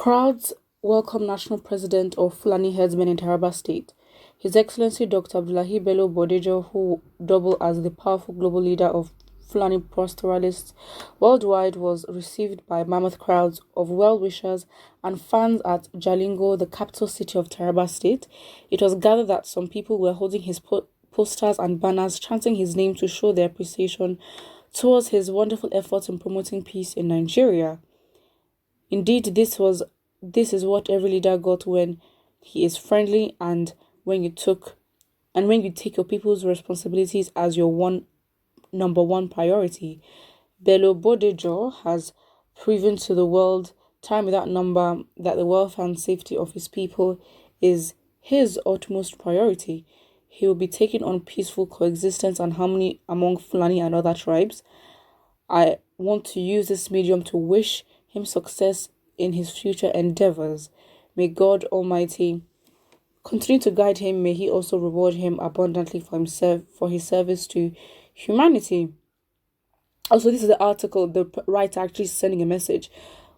Crowds welcome National President of Fulani Herdsmen in Taraba State. His Excellency Dr. Abdullahi Bello Bodejo, who doubled as the powerful global leader of Fulani pastoralists worldwide, was received by mammoth crowds of well-wishers and fans at Jalingo, the capital city of Taraba State. It was gathered that some people were holding his posters and banners, chanting his name to show their appreciation towards his wonderful efforts in promoting peace in Nigeria. Indeed, this is what every leader got when he is friendly and when you take your people's responsibilities as your number one priority. Bello Bodejo has proven to the world time without number that the welfare and safety of his people is his utmost priority. He will be taking on peaceful coexistence and harmony among Fulani and other tribes. I want to use this medium to wish him success in his future endeavors. May God Almighty continue to guide him. May he also reward him abundantly for his service to humanity. Also, this is the article, the writer actually sending a message.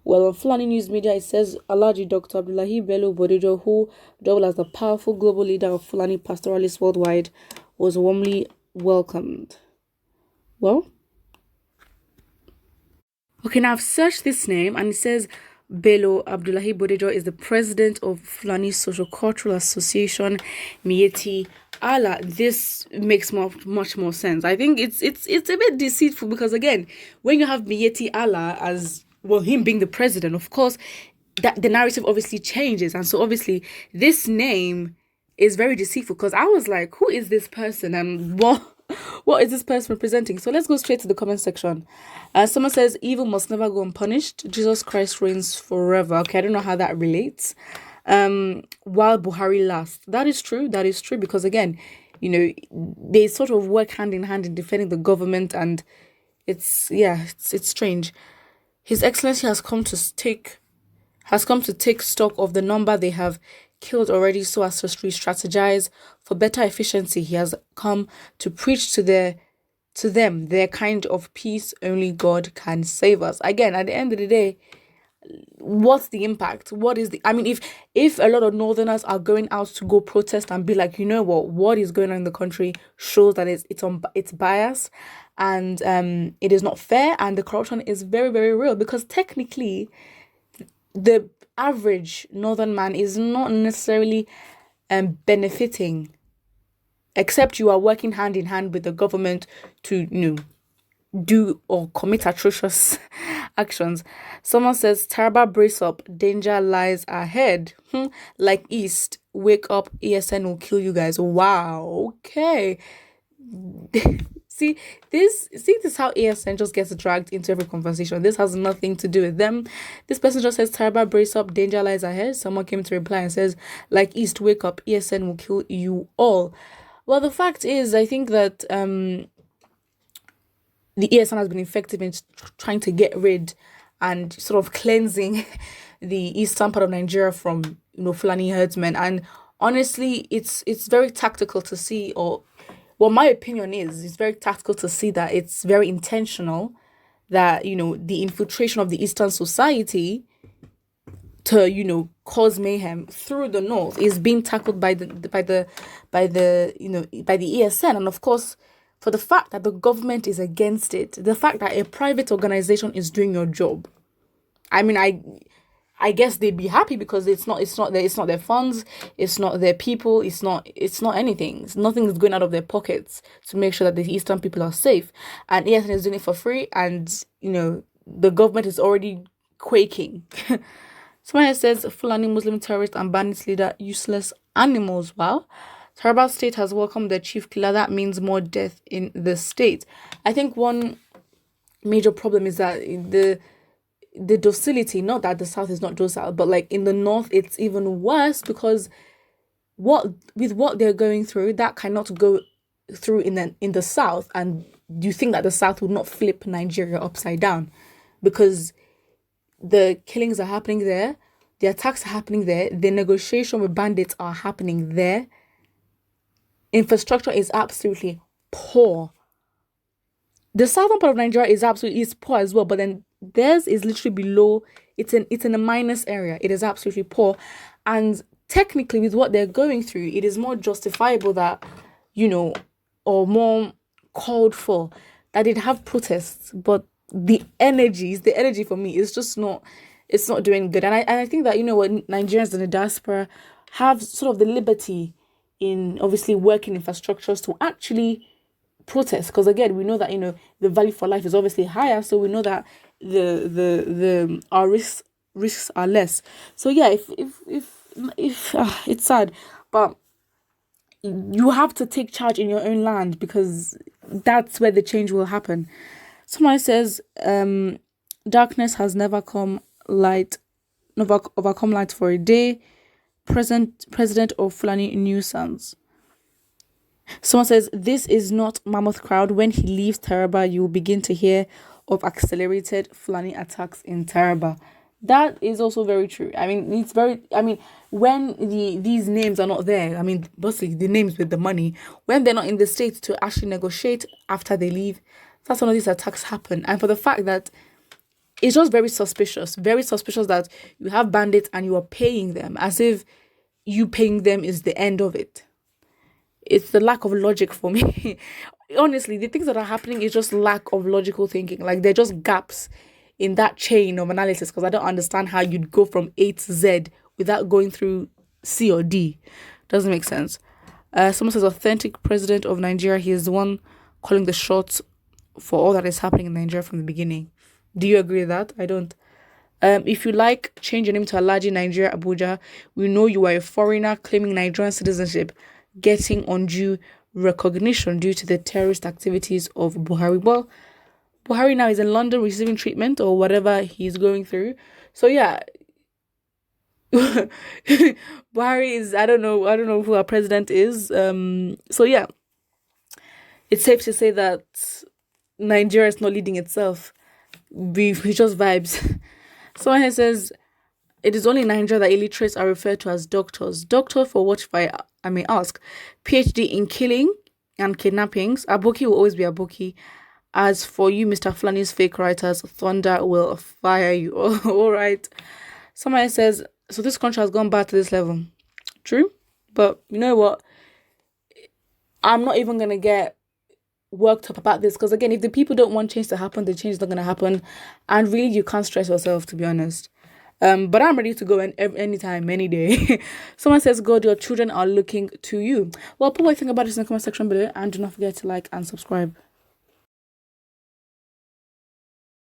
Well, on Fulani News Media, it says Alhaji Dr. Abdullahi Bello Bodejo, who doubled as the powerful global leader of Fulani pastoralists worldwide, was warmly welcomed. Well, okay, now I've searched this name and it says Bello Abdullahi Bodejo is the president of Fulani Social Cultural Association, Mieti Allah. This makes much more sense. I think it's a bit deceitful because, again, when you have Mieti Allah as, well, him being the president, of course, that the narrative obviously changes. And so obviously this name is very deceitful because I was like, who is this person and what is this person representing? So let's go straight to the comment section. Someone says, evil must never go unpunished. Jesus Christ reigns forever. Okay, I don't know how that relates. While Buhari lasts. That is true because, again, they sort of work hand in hand in defending the government, and it's strange. His Excellency has come to take stock of the number they have killed already so as to strategize for better efficiency. He has come to preach to them their kind of peace only God can save us. Again, at the end of the day, what's the impact? If a lot of northerners are going out to go protest and be like, what is going on in the country shows that it's bias and it is not fair and the corruption is very, very real, because technically the average northern man is not necessarily benefiting, except you are working hand in hand with the government to do or commit atrocious actions. Someone says, Taraba, brace up, danger lies ahead. Like East, wake up, ESN will kill you guys. Wow, okay. See, this is how ESN just gets dragged into every conversation. This has nothing to do with them. This person just says, Taraba, brace up, danger lies ahead. Someone came to reply and says, like East, wake up, ESN will kill you all. Well, the fact is, I think that the ESN has been effective in trying to get rid and sort of cleansing the eastern part of Nigeria from Fulani herdsmen. And honestly, it's very tactical to see, or well, my opinion is it's very tactical to see that it's very intentional that the infiltration of the eastern society to cause mayhem through the north is being tackled by the ESN. And of course, for the fact that the government is against it, the fact that a private organization is doing your job, I guess they'd be happy because it's not their funds, it's not their people, it's not anything. Nothing is going out of their pockets to make sure that the eastern people are safe. And ESN is doing it for free, and the government is already quaking. Someone says, Fulani Muslim terrorist and bandits leader, useless animals. Wow. Taraba State has welcomed the chief killer. That means more death in the state. I think one major problem is that the docility, not that the south is not docile, but like in the north, it's even worse because what they're going through, that cannot go through in the south. And do you think that the south would not flip Nigeria upside down? Because the killings are happening there, the attacks are happening there, the negotiation with bandits are happening there. Infrastructure is absolutely poor. The southern part of Nigeria is poor as well, but then theirs is literally below it's in a minus area. It is absolutely poor. And technically with what they're going through, it is more justifiable that, you know, or more called for that they'd have protests, but the energy for me is just not, it's not doing good. And I think that, you know what, Nigerians in the diaspora have sort of the liberty in obviously working infrastructures to actually protest, because again we know that, you know, the value for life is obviously higher, so we know that the our risks are less. So yeah, if it's sad, but you have to take charge in your own land, because that's where the change will happen. Someone says, darkness has never come light, never overcome light for a day. President of Fulani nuisance. Someone says, this is not mammoth crowd. When he leaves Taraba, you will begin to hear of accelerated Fulani attacks in Taraba. That is also very true. I mean, it's very, I mean, when these names are not there, I mean, mostly the names with the money, when they're not in the state to actually negotiate after they leave, that's when all these attacks happen. And for the fact that it's just very suspicious that you have bandits and you are paying them, as if you paying them is the end of it. It's the lack of logic for me. Honestly, the things that are happening is just lack of logical thinking. Like, they're just gaps in that chain of analysis, because I don't understand how you'd go from A to Z without going through C or D. Doesn't make sense. Someone says, authentic president of Nigeria. He is the one calling the shots for all that is happening in Nigeria from the beginning. Do you agree with that? I don't. If you like, change your name to Alhaji Nigeria Abuja. We know you are a foreigner claiming Nigerian citizenship, getting undue recognition due to the terrorist activities of Buhari. Well, Buhari now is in London receiving treatment or whatever he's going through. So yeah, Buhari is, I don't know who our president is. So yeah, it's safe to say that Nigeria is not leading itself. We just vibes. Someone here says, it is only in Nigeria that illiterates are referred to as doctors. Doctor for what, if I may ask? PhD in killing and kidnappings. Aboki will always be Aboki. As for you, Mr. Fulani's fake writers, thunder will fire you. All right. Someone says, so this country has gone back to this level. True. But you know what? I'm not even going to get worked up about this, because again, if the people don't want change to happen, the change is not going to happen. And really, you can't stress yourself, to be honest. But I'm ready to go anytime, any day. Someone says, God, your children are looking to you. Well, put what you think about this in the comment section below, and do not forget to like and subscribe.